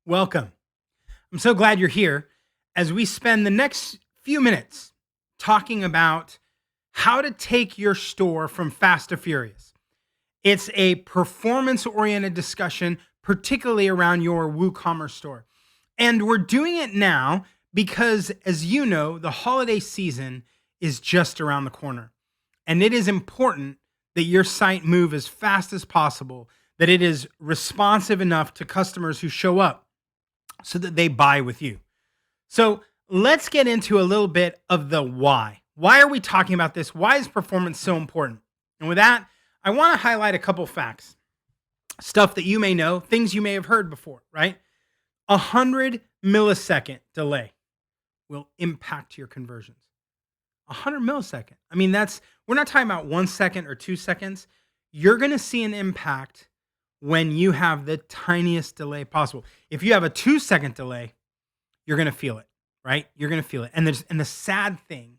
Welcome. I'm so glad you're here as we spend the next few minutes talking about how to take your store from fast to furious. It's a performance oriented discussion, particularly around your WooCommerce store. And we're doing it now because, as you know, the holiday season is just around the corner. And it is important that your site move as fast as possible, that it is responsive enough to customers who show up so that they buy with you. So let's get into a little bit of the why. Why are we talking about this? Why is performance so important? And with that, I want to highlight a couple facts, stuff that you may know, things you may have heard before, right? 100 millisecond delay will impact your conversions. 100 millisecond. I mean, we're not talking about 1 second or 2 seconds. You're going to see an impact when you have the tiniest delay possible. If you have a 2-second delay, you're going to feel it, right? You're going to feel it. And the sad thing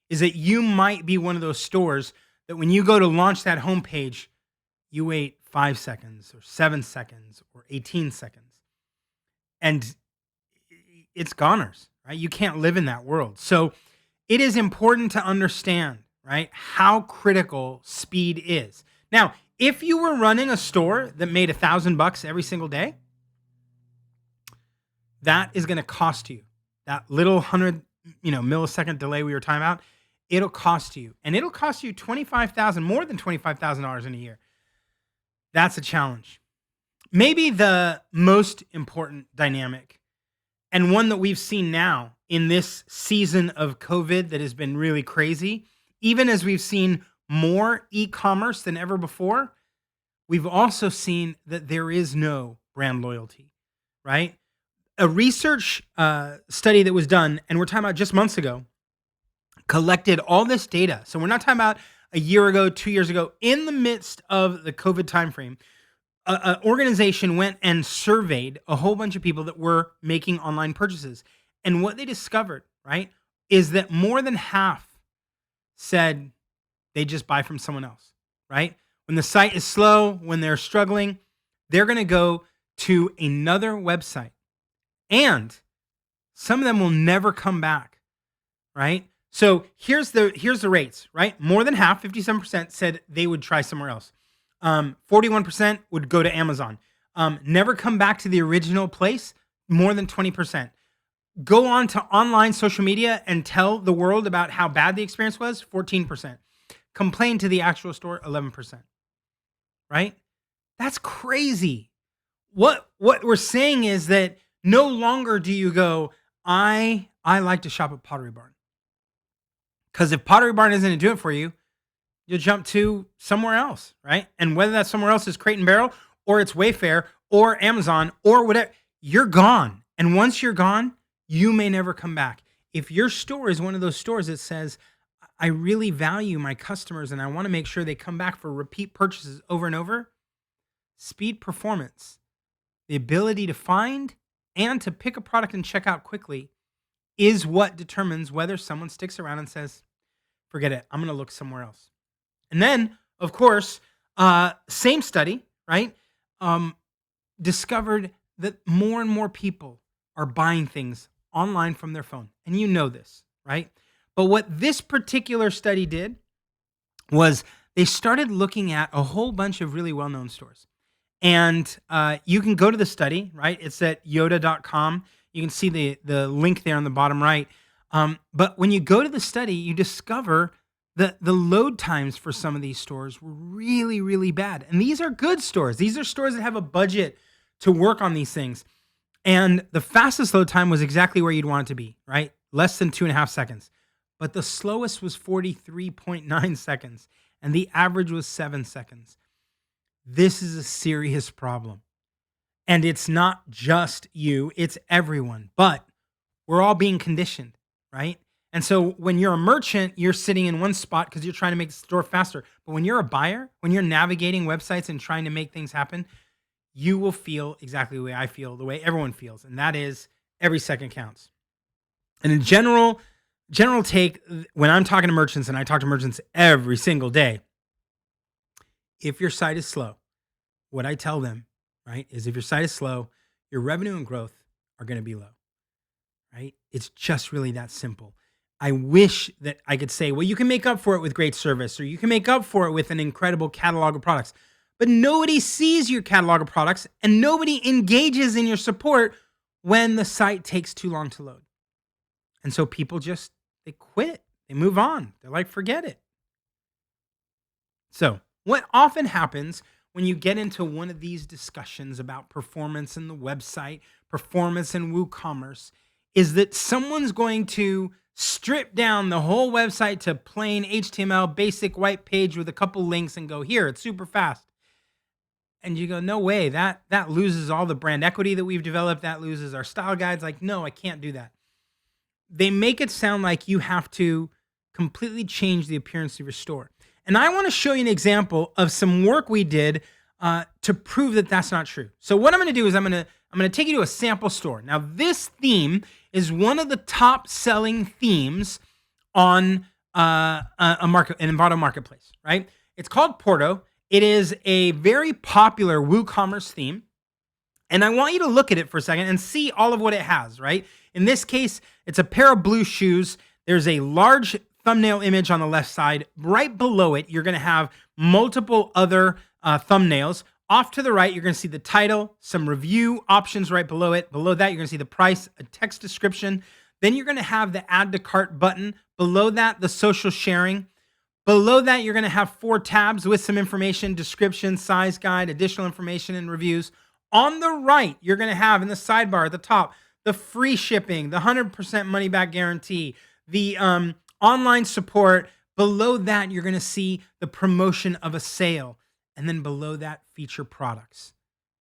is that you might be one of those stores that when you go to launch that homepage, you wait 5 seconds or 7 seconds or 18 seconds. And it's goners, right? You can't live in that world. So it is important to understand, right, how critical speed is. Now, if you were running a store that made $1,000 every single day, that is going to cost you that little 100 millisecond delay we were talking about. It'll cost you, and it'll cost you more than $25,000 in a year. That's a challenge. Maybe the most important dynamic, and one that we've seen now in this season of COVID that has been really crazy, even as we've seen more e-commerce than ever before, we've also seen that there is no brand loyalty, right? A research study that was done, and we're talking about just months ago, collected all this data. So we're not talking about a year ago, 2 years ago, in the midst of the COVID timeframe. An organization went and surveyed a whole bunch of people that were making online purchases. And what they discovered, right, is that more than half said they just buy from someone else, right? When the site is slow, when they're struggling, they're going to go to another website. And some of them will never come back, right? So here's the rates, right? More than half, 57%, said they would try somewhere else. 41% would go to Amazon. Never come back to the original place, more than 20%. Go on to online social media and tell the world about how bad the experience was, 14%. Complain to the actual store, 11%. Right? That's crazy. What we're saying is that no longer do you go, I like to shop at Pottery Barn. Because if Pottery Barn isn't going to do it for you, you'll jump to somewhere else, right? And whether that somewhere else is Crate and Barrel, or it's Wayfair, or Amazon, or whatever, you're gone. And once you're gone, you may never come back. If your store is one of those stores that says, I really value my customers and I want to make sure they come back for repeat purchases over and over, speed performance, the ability to find and to pick a product and check out quickly is what determines whether someone sticks around and says, forget it, I'm going to look somewhere else. And then, of course, same study, right, discovered that more and more people are buying things online from their phone. And you know this, right? But what this particular study did was they started looking at a whole bunch of really well-known stores. And you can go to the study, right? It's at yoda.com. You can see the link there on the bottom right. But when you go to the study, you discover that the load times for some of these stores were really, really bad. And these are good stores. These are stores that have a budget to work on these things. And the fastest load time was exactly where you'd want it to be, right? Less than 2.5 seconds. But the slowest was 43.9 seconds. And the average was 7 seconds. This is a serious problem. And it's not just you, it's everyone. But we're all being conditioned, right? And so when you're a merchant, you're sitting in one spot because you're trying to make the store faster. But when you're a buyer, when you're navigating websites and trying to make things happen, you will feel exactly the way I feel, the way everyone feels. And that is every second counts. And in general take, when I'm talking to merchants, and I talk to merchants every single day, if your site is slow, what I tell them, right, is if your site is slow, your revenue and growth are going to be low, right? It's just really that simple. I wish that I could say, well, you can make up for it with great service, or you can make up for it with an incredible catalog of products. But nobody sees your catalog of products and nobody engages in your support when the site takes too long to load. And so people they quit. They move on. They're like, forget it. So what often happens when you get into one of these discussions about performance in the website, performance in WooCommerce, is that someone's going to strip down the whole website to plain HTML, basic white page with a couple links and go, here, it's super fast. And you go, no way, that loses all the brand equity that we've developed. That loses our style guides. Like, no, I can't do that. They make it sound like you have to completely change the appearance of your store. And I want to show you an example of some work we did to prove that that's not true. So what I'm going to do is I'm going to take you to a sample store. Now, this theme is one of the top selling themes on an Envato marketplace, right? It's called Porto. It is a very popular WooCommerce theme. And I want you to look at it for a second and see all of what it has, right? In this case, it's a pair of blue shoes. There's a large thumbnail image on the left side. Right below it, you're going to have multiple other thumbnails. Off to the right, you're going to see the title, some review options right below it. Below that, you're going to see the price, a text description. Then you're going to have the add to cart button. Below that, the social sharing. Below that, you're going to have 4 tabs with some information, description, size guide, additional information, and reviews. On the right, you're going to have in the sidebar at the top, the free shipping, the 100% money back guarantee, the online support. Below that, you're going to see the promotion of a sale. And then below that, feature products,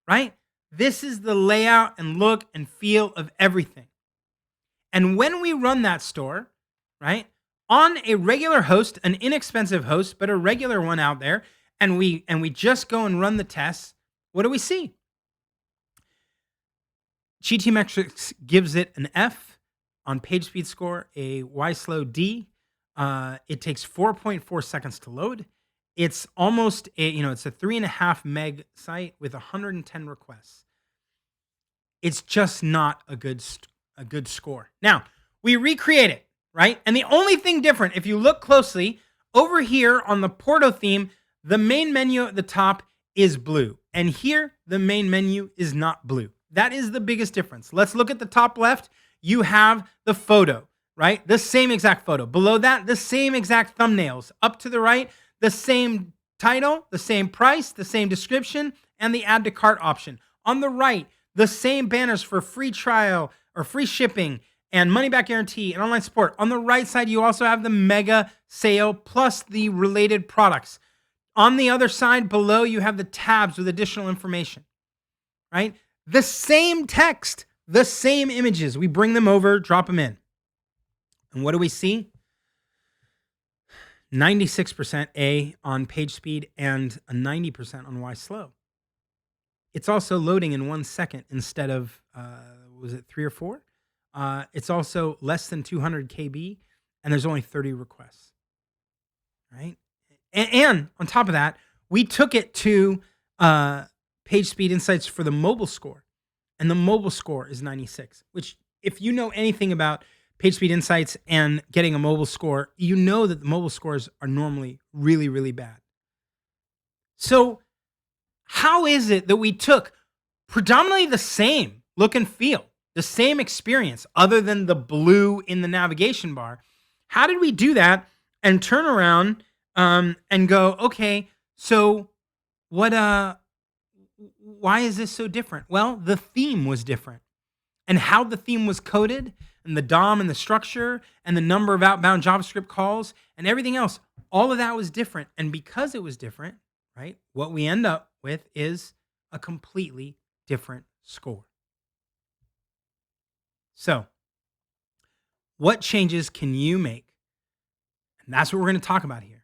right? This is the layout and look and feel of everything. And when we run that store, right, on a regular host, an inexpensive host, but a regular one out there, and we just go and run the tests, what do we see? GTmetrix gives it an F on page speed score, a Y-slow D. It takes 4.4 seconds to load. It's almost it's a 3.5 meg site with 110 requests. It's just not a good score. Now, we recreate it, right? And the only thing different, if you look closely, over here on the Porto theme, the main menu at the top is blue. And here, the main menu is not blue. That is the biggest difference. Let's look at the top left. You have the photo, right? The same exact photo. Below that, the same exact thumbnails. Up to the right, the same title, the same price, the same description, and the add to cart option. On the right, the same banners for free trial or free shipping and money back guarantee and online support. On the right side, you also have the mega sale plus the related products. On the other side below, you have the tabs with additional information, right? The same text, the same images. We bring them over, drop them in. And what do we see? 96% A on page speed and a 90% on Y slow. It's also loading in 1 second instead of, was it 3 or 4? It's also less than 200 KB and there's only 30 requests, right? And on top of that, we took it to Page Speed Insights for the mobile score, and the mobile score is 96, which if you know anything about Page Speed Insights and getting a mobile score, you know that the mobile scores are normally really, really bad. So how is it that we took predominantly the same look and feel, the same experience, other than the blue in the navigation bar? How did we do that and turn around and go, okay, so what, why is this so different? Well, the theme was different, and how the theme was coded and the DOM and the structure and the number of outbound JavaScript calls and everything else, all of that was different. And because it was different, right, what we end up with is a completely different score. So what changes can you make? And that's what we're going to talk about here.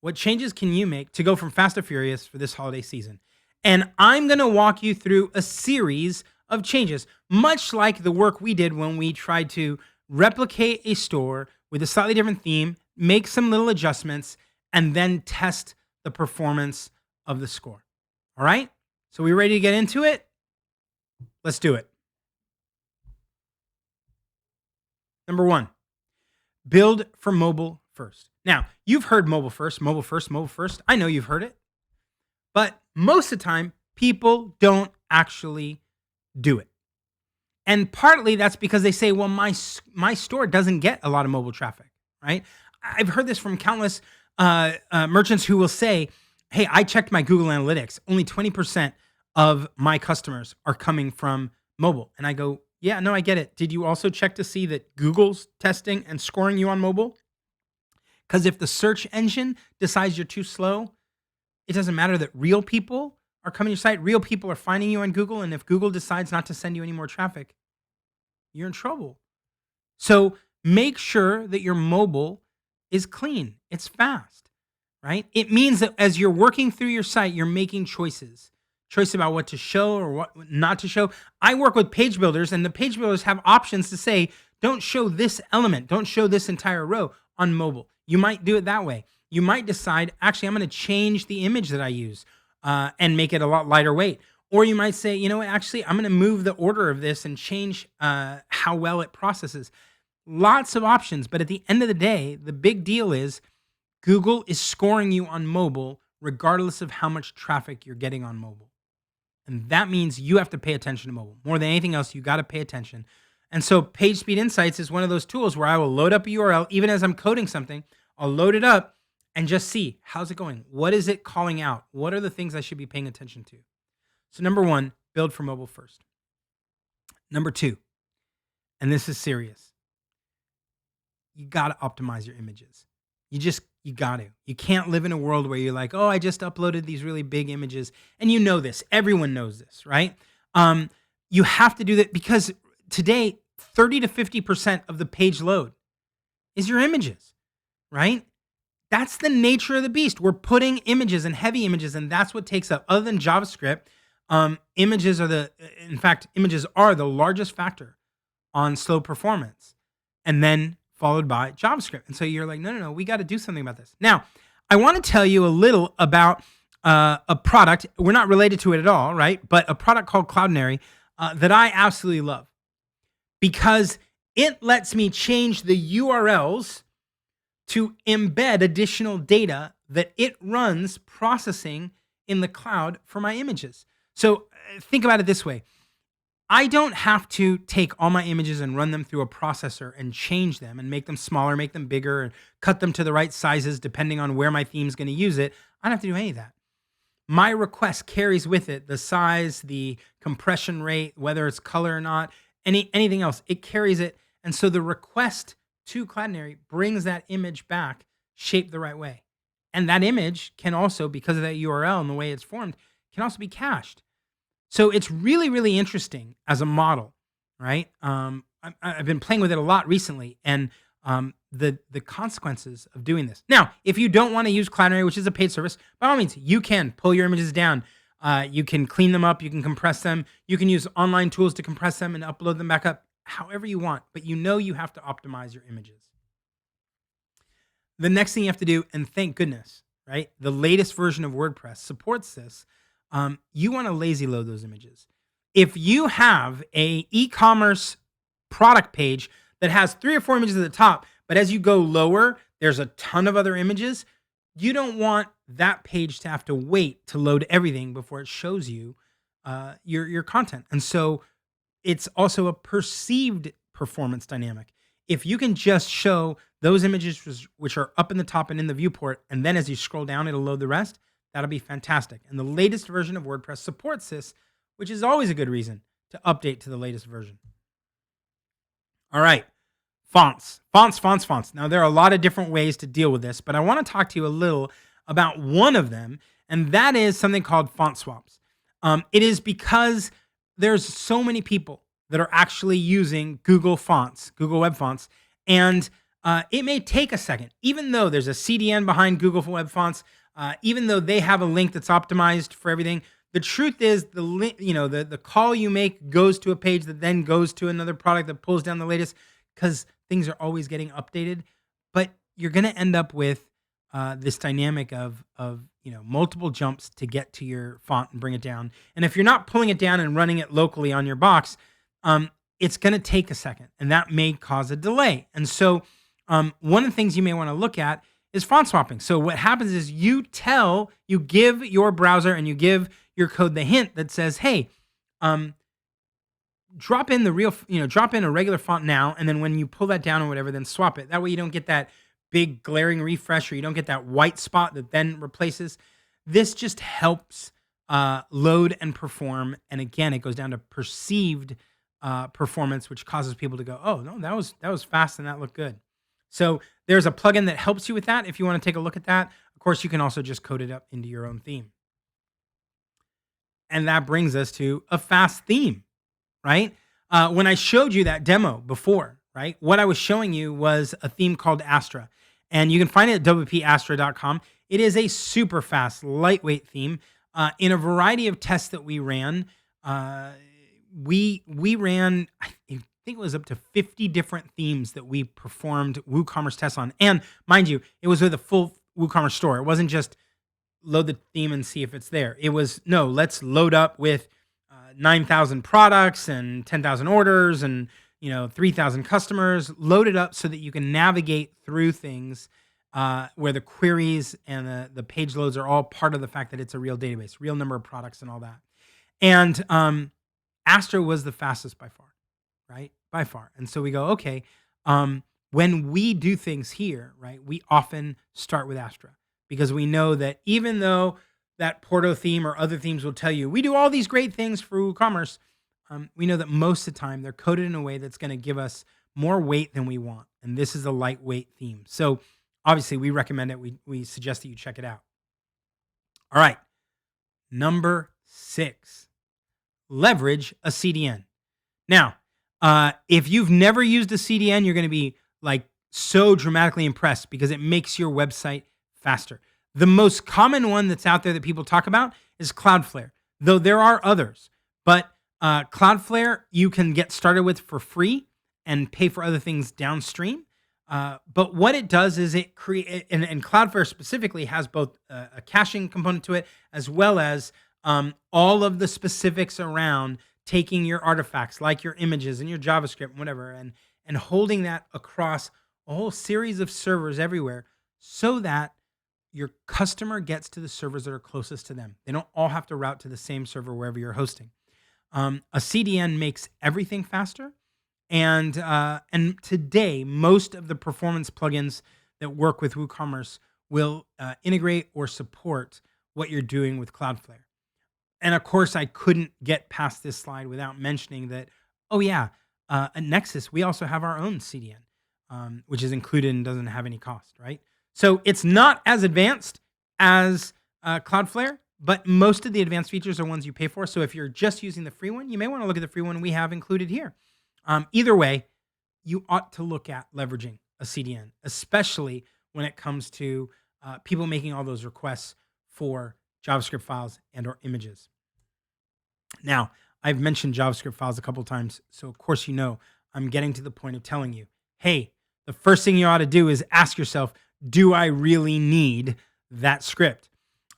What changes can you make to go from fast to furious for this holiday season? And I'm going to walk you through a series of changes, much like the work we did when we tried to replicate a store with a slightly different theme, make some little adjustments, and then test the performance of the score. All right? So we ready to get into it? Let's do it. Number one, build for mobile first. Now, you've heard mobile first, mobile first, mobile first. I know you've heard it, but most of the time, people don't actually do it. And partly that's because they say, well, my store doesn't get a lot of mobile traffic, right? I've heard this from countless merchants who will say, hey, I checked my Google Analytics. Only 20% of my customers are coming from mobile. And I go, yeah, no, I get it. Did you also check to see that Google's testing and scoring you on mobile? Because if the search engine decides you're too slow, it doesn't matter that real people are coming to your site. Real people are finding you on Google. And if Google decides not to send you any more traffic, you're in trouble. So make sure that your mobile is clean. It's fast, right? It means that as you're working through your site, you're making choice about what to show or what not to show. I work with page builders, and the page builders have options to say, don't show this element, don't show this entire row on mobile. You might do it that way. You might decide, actually, I'm going to change the image that I use and make it a lot lighter weight. Or you might say, you know what, actually, I'm going to move the order of this and change how well it processes. Lots of options, but at the end of the day, the big deal is Google is scoring you on mobile regardless of how much traffic you're getting on mobile. And that means you have to pay attention to mobile. More than anything else, you got to pay attention. And so PageSpeed Insights is one of those tools where I will load up a URL, even as I'm coding something, I'll load it up and just see, how's it going? What is it calling out? What are the things I should be paying attention to? So number one, build for mobile first. Number two, and this is serious, you got to optimize your images. You got to. You can't live in a world where you're like, oh, I just uploaded these really big images. And you know this. Everyone knows this, right? You have to do that because today, 30 to 50% of the page load is your images, right? That's the nature of the beast. We're putting images and heavy images, and that's what takes up. Other than JavaScript, images are the largest factor on slow performance, and then followed by JavaScript. And so you're like, no, we got to do something about this. Now, I want to tell you a little about a product. We're not related to it at all, right? But a product called Cloudinary that I absolutely love because it lets me change the URLs to embed additional data that it runs processing in the cloud for my images. So think about it this way. I don't have to take all my images and run them through a processor and change them and make them smaller, make them bigger, and cut them to the right sizes depending on where my theme is going to use it. I don't have to do any of that. My request carries with it the size, the compression rate, whether it's color or not, anything else. It carries it. And so the request to Cloudinary brings that image back shaped the right way. And that image can also, because of that URL and the way it's formed, can also be cached. So it's really, really interesting as a model, right? I've been playing with it a lot recently, and the consequences of doing this. Now, if you don't want to use Cloudinary, which is a paid service, by all means, you can pull your images down. You can clean them up. You can compress them. You can use online tools to compress them and upload them back up however you want, but you know you have to optimize your images. The next thing you have to do, and thank goodness, right? The latest version of WordPress supports this. You want to lazy load those images. If you have a e-commerce product page that has 3 or 4 images at the top, but as you go lower, there's a ton of other images, you don't want that page to have to wait to load everything before it shows you your content. And so it's also a perceived performance dynamic. If you can just show those images which are up in the top and in the viewport, and then as you scroll down, it'll load the rest, that'll be fantastic. And the latest version of WordPress supports this, which is always a good reason to update to the latest version. All right, fonts. Now, there are a lot of different ways to deal with this, but I want to talk to you a little about one of them, and that is something called font swaps. It is because there's so many people that are actually using Google Fonts, Google Web Fonts, and it may take a second, even though there's a CDN behind Google Web Fonts, even though they have a link that's optimized for everything. The truth is, the call you make goes to a page that then goes to another product that pulls down the latest, because things are always getting updated. But you're going to end up with this dynamic of multiple jumps to get to your font and bring it down. And if you're not pulling it down and running it locally on your box, it's going to take a second, and that may cause a delay. And so one of the things you may want to look at is font swapping. So what happens is you give your browser and you give your code the hint that says, hey, drop in a regular font now, and then when you pull that down or whatever, then swap it. That way you don't get that big glaring refresh, or you don't get that white spot that then replaces. This just helps load and perform. And again, it goes down to perceived performance, which causes people to go, oh, no, that was fast and that looked good. So there's a plugin that helps you with that if you want to take a look at that. Of course, you can also just code it up into your own theme. And that brings us to a fast theme, right? When I showed you that demo before, right, what I was showing you was a theme called Astra. And you can find it at wpastra.com. It is a super fast, lightweight theme. In a variety of tests that we ran, we ran, I think it was up to 50 different themes that we performed WooCommerce tests on. And mind you, it was with a full WooCommerce store. It wasn't just load the theme and see if it's there. It was, no, let's load up with 9,000 products and 10,000 orders and 3,000 customers. Load it up so that you can navigate through things where the queries and the page loads are all part of the fact that it's a real database, real number of products and all that. And Astra was the fastest by far, right? By far. And so we go, okay, when we do things here, right, we often start with Astra because we know that even though that Porto theme or other themes will tell you, we do all these great things for WooCommerce, we know that most of the time they're coded in a way that's going to give us more weight than we want. And this is a lightweight theme. So obviously we recommend it. We suggest that you check it out. All right. Number 6, leverage a CDN. Now, if you've never used a CDN, you're going to be like so dramatically impressed because it makes your website faster. The most common one that's out there that people talk about is Cloudflare, though there are others. But Cloudflare you can get started with for free and pay for other things downstream. But what it does is it create, and Cloudflare specifically has both a caching component to it as well as all of the specifics around taking your artifacts like your images and your JavaScript and whatever and holding that across a whole series of servers everywhere so that your customer gets to the servers that are closest to them. They don't all have to route to the same server wherever you're hosting. A CDN makes everything faster. And today, most of the performance plugins that work with WooCommerce will integrate or support what you're doing with Cloudflare. And of course, I couldn't get past this slide without mentioning that, oh yeah, at Nexcess, we also have our own CDN, which is included and doesn't have any cost, right? So it's not as advanced as Cloudflare, but most of the advanced features are ones you pay for. So if you're just using the free one, you may want to look at the free one we have included here. Either way, you ought to look at leveraging a CDN, especially when it comes to people making all those requests for JavaScript files and or images. Now, I've mentioned JavaScript files a couple of times, so of course I'm getting to the point of telling you, hey, the first thing you ought to do is ask yourself, do I really need that script?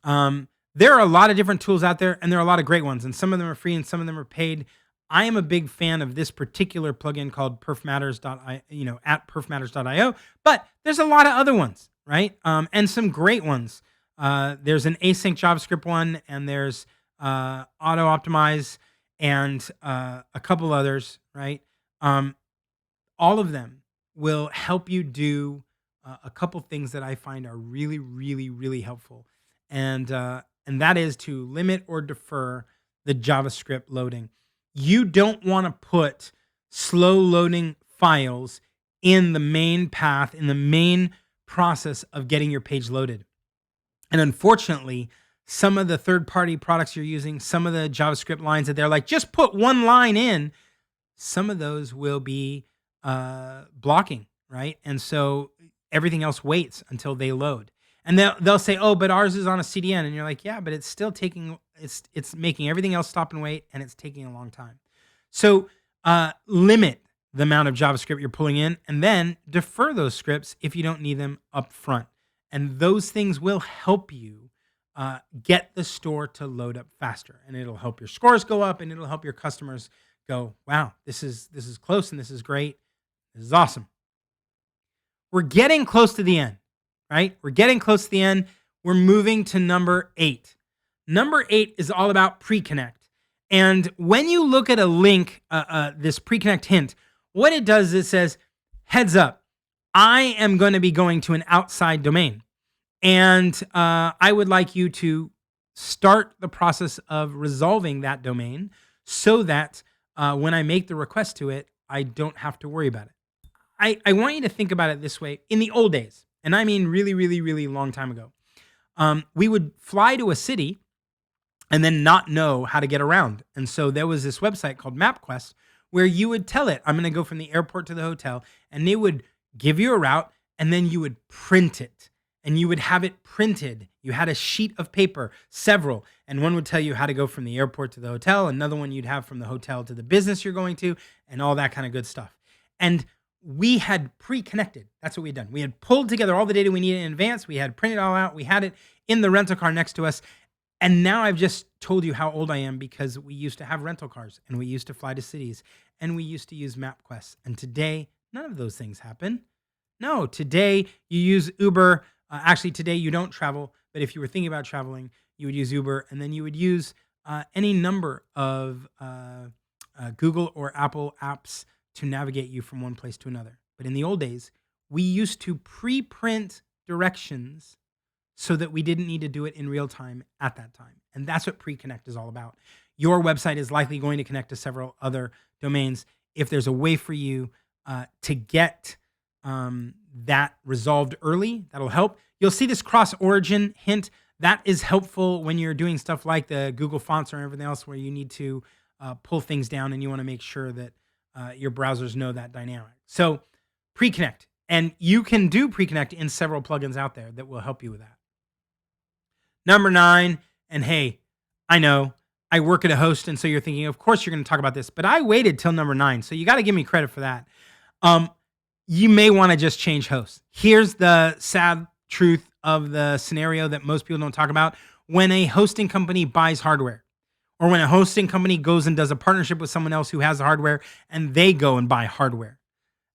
There are a lot of different tools out there, and there are a lot of great ones, and some of them are free and some of them are paid. I am a big fan of this particular plugin called perfmatters.io, at perfmatters.io, but there's a lot of other ones, right? And some great ones. There's an async JavaScript one, and there's auto optimize and a couple others, right? All of them will help you do a couple things that I find are really, really, really helpful. And that is to limit or defer the JavaScript loading. You don't want to put slow loading files in the main path, in the main process of getting your page loaded. And unfortunately, some of the third-party products you're using, some of the JavaScript lines that they're like, just put one line in, some of those will be blocking, right? And so everything else waits until they load. And they'll say, oh, but ours is on a CDN. And you're like, yeah, but it's still it's making everything else stop and wait, and it's taking a long time. So limit the amount of JavaScript you're pulling in, and then defer those scripts if you don't need them up front. And those things will help you get the store to load up faster, and it'll help your scores go up, and it'll help your customers go, wow, this is close, and this is great. This is awesome. We're getting close to the end, right? We're getting close to the end. We're moving to number 8. Number 8 is all about pre-connect. And when you look at a link, this pre-connect hint, what it does is it says, heads up, I am going to be going to an outside domain. And I would like you to start the process of resolving that domain so that when I make the request to it, I don't have to worry about it. I want you to think about it this way. In the old days, and I mean really, really, really long time ago, we would fly to a city and then not know how to get around. And so there was this website called MapQuest where you would tell it, I'm going to go from the airport to the hotel, and they would give you a route, and then you would print it. And you would have it printed. You had a sheet of paper, several, and one would tell you how to go from the airport to the hotel. Another one you'd have from the hotel to the business you're going to, and all that kind of good stuff. And we had pre-connected. That's what we had done. We had pulled together all the data we needed in advance. We had printed it all out. We had it in the rental car next to us. And now I've just told you how old I am because we used to have rental cars, and we used to fly to cities, and we used to use MapQuest. And today, none of those things happen. No, today you use Uber. Actually, today you don't travel, but if you were thinking about traveling, you would use Uber, and then you would use any number of Google or Apple apps to navigate you from one place to another. But in the old days, we used to pre-print directions so that we didn't need to do it in real time at that time. And that's what pre-connect is all about. Your website is likely going to connect to several other domains. If there's a way for you to get that resolved early, that'll help. You'll see this cross-origin hint. That is helpful when you're doing stuff like the Google fonts or everything else where you need to pull things down and you want to make sure that your browsers know that dynamic. So pre-connect. And you can do pre-connect in several plugins out there that will help you with that. Number 9, and hey, I know I work at a host, and so you're thinking, of course you're going to talk about this, but I waited till number 9, so you got to give me credit for that. You may want to just change hosts. Here's the sad truth of the scenario that most people don't talk about. When a hosting company buys hardware, or when a hosting company goes and does a partnership with someone else who has the hardware, and they go and buy hardware,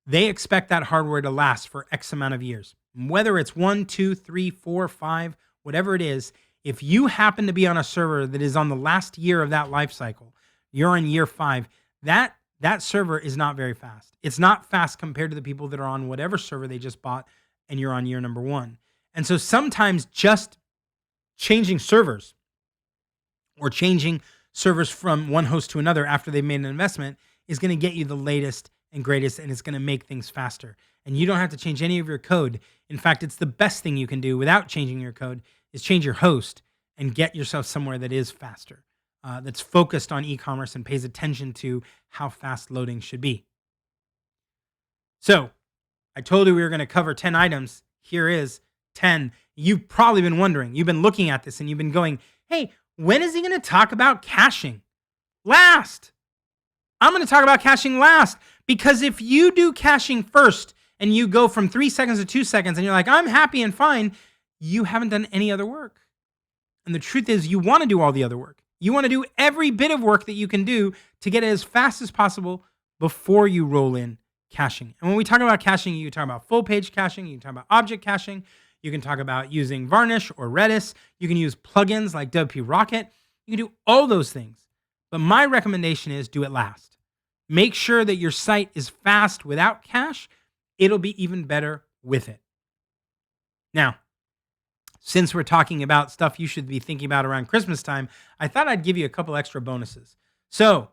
they expect that hardware to last for X amount of years. Whether it's 1, 2, 3, 4, 5, whatever it is, if you happen to be on a server that is on the last year of that life cycle, you're in year 5, that server is not very fast. It's not fast compared to the people that are on whatever server they just bought and you're on year number 1. And so sometimes just changing servers or changing servers from one host to another after they've made an investment is going to get you the latest and greatest, and it's going to make things faster. And you don't have to change any of your code. In fact, it's the best thing you can do without changing your code is change your host and get yourself somewhere that is faster, that's focused on e-commerce and pays attention to how fast loading should be. So I told you we were going to cover 10 items. Here is 10. You've probably been wondering, you've been looking at this and you've been going, hey, when is he going to talk about caching? Last. I'm going to talk about caching last, because if you do caching first and you go from 3 seconds to 2 seconds and you're like, I'm happy and fine, you haven't done any other work. And the truth is, you want to do all the other work. You want to do every bit of work that you can do to get it as fast as possible before you roll in caching. And when we talk about caching, you can talk about full page caching, you can talk about object caching, you can talk about using Varnish or Redis, you can use plugins like WP Rocket, you can do all those things. But my recommendation is do it last. Make sure that your site is fast without cache. It'll be even better with it. Now, since we're talking about stuff you should be thinking about around Christmas time, I thought I'd give you a couple extra bonuses. So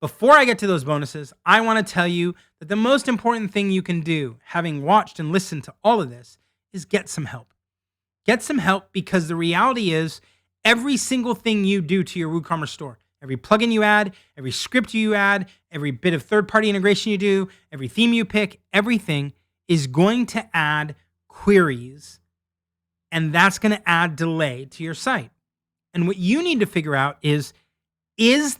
before I get to those bonuses, I want to tell you that the most important thing you can do, having watched and listened to all of this, is get some help. Get some help, because the reality is every single thing you do to your WooCommerce store, every plugin you add, every script you add, every bit of third-party integration you do, every theme you pick, everything is going to add queries, and that's going to add delay to your site. And what you need to figure out is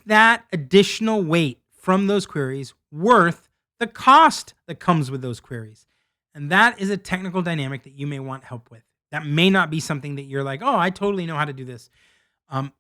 that additional weight from those queries worth the cost that comes with those queries? And that is a technical dynamic that you may want help with. That may not be something that you're like, oh, I totally know how to do this.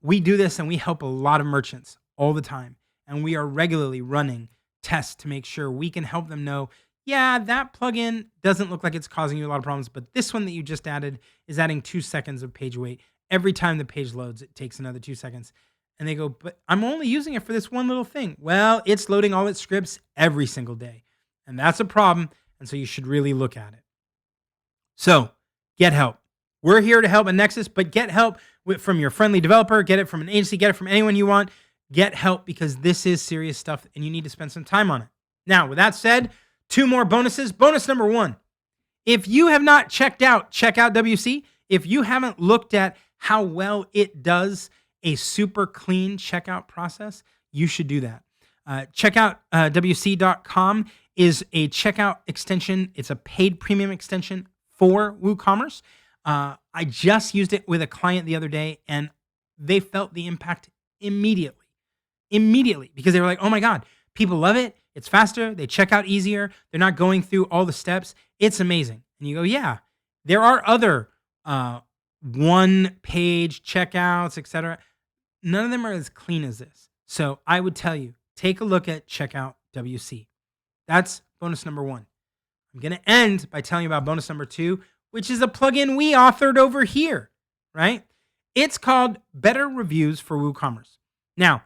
We do this and we help a lot of merchants all the time. And we are regularly running tests to make sure we can help them know, yeah, that plugin doesn't look like it's causing you a lot of problems, but this one that you just added is adding 2 seconds of page wait. Every time the page loads, it takes another 2 seconds. And they go, but I'm only using it for this one little thing. Well, it's loading all its scripts every single day. And that's a problem. And so you should really look at it. So get help. We're here to help at Nexcess, but get help from your friendly developer. Get it from an agency. Get it from anyone you want. Get help because this is serious stuff and you need to spend some time on it. Now, with that said, 2 more bonuses. Bonus number 1. If you have not checked out Checkout WC, if you haven't looked at how well it does a super clean checkout process, you should do that. Checkoutwc.com is a checkout extension. It's a paid premium extension for WooCommerce. I just used it with a client the other day, and they felt the impact immediately, because they were like, oh my God, people love it. It's faster. They check out easier. They're not going through all the steps. It's amazing. And you go, yeah, there are other one-page checkouts, etc. None of them are as clean as this. So I would tell you, take a look at Checkout WC. That's bonus number 1. I'm going to end by telling you about bonus number 2, which is a plugin we authored over here, right? It's called Better Reviews for WooCommerce. Now,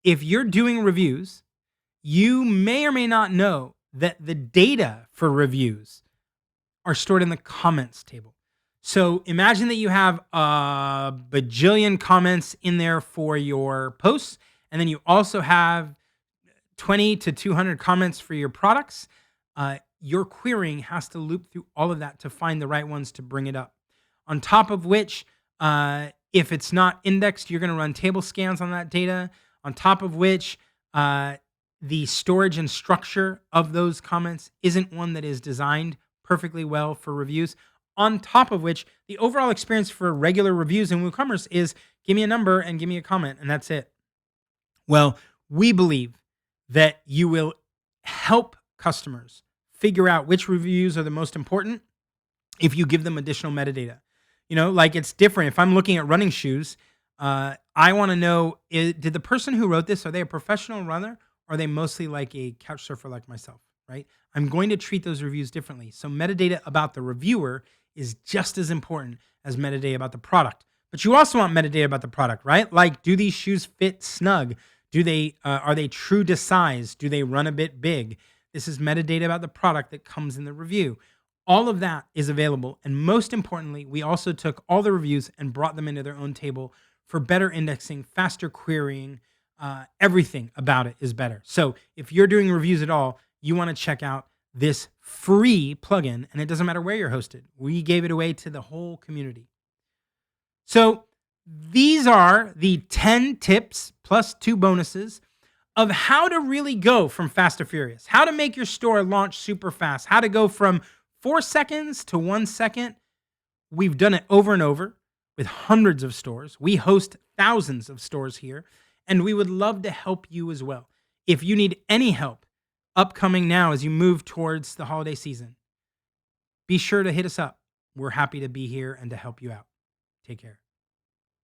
if you're doing reviews, you may or may not know that the data for reviews are stored in the comments table. So imagine that you have a bajillion comments in there for your posts, and then you also have 20 to 200 comments for your products. Your querying has to loop through all of that to find the right ones to bring it up. On top of which, if it's not indexed, you're going to run table scans on that data. On top of which, the storage and structure of those comments isn't one that is designed perfectly well for reviews. On top of which, the overall experience for regular reviews in WooCommerce is give me a number and give me a comment, and that's it. Well, we believe that you will help customers figure out which reviews are the most important if you give them additional metadata. You know, like it's different. If I'm looking at running shoes, I want to know, did the person who wrote this, are they a professional runner or are they mostly like a couch surfer like myself, right? I'm going to treat those reviews differently. So metadata about the reviewer is just as important as metadata about the product. But you also want metadata about the product, right? Like, do these shoes fit snug? Do they are they true to size? Do they run a bit big? This is metadata about the product that comes in the review. All of that is available. And most importantly, we also took all the reviews and brought them into their own table for better indexing, faster querying. Everything about it is better. So if you're doing reviews at all, you want to check out this free plugin, and it doesn't matter where you're hosted. We gave it away to the whole community. So these are the 10 tips plus 2 bonuses of how to really go from fast to furious, how to make your store launch super fast, how to go from 4 seconds to 1 second. We've done it over and over with hundreds of stores. We host thousands of stores here, and we would love to help you as well. If you need any help upcoming now as you move towards the holiday season, be sure to hit us up. We're happy to be here and to help you out. Take care.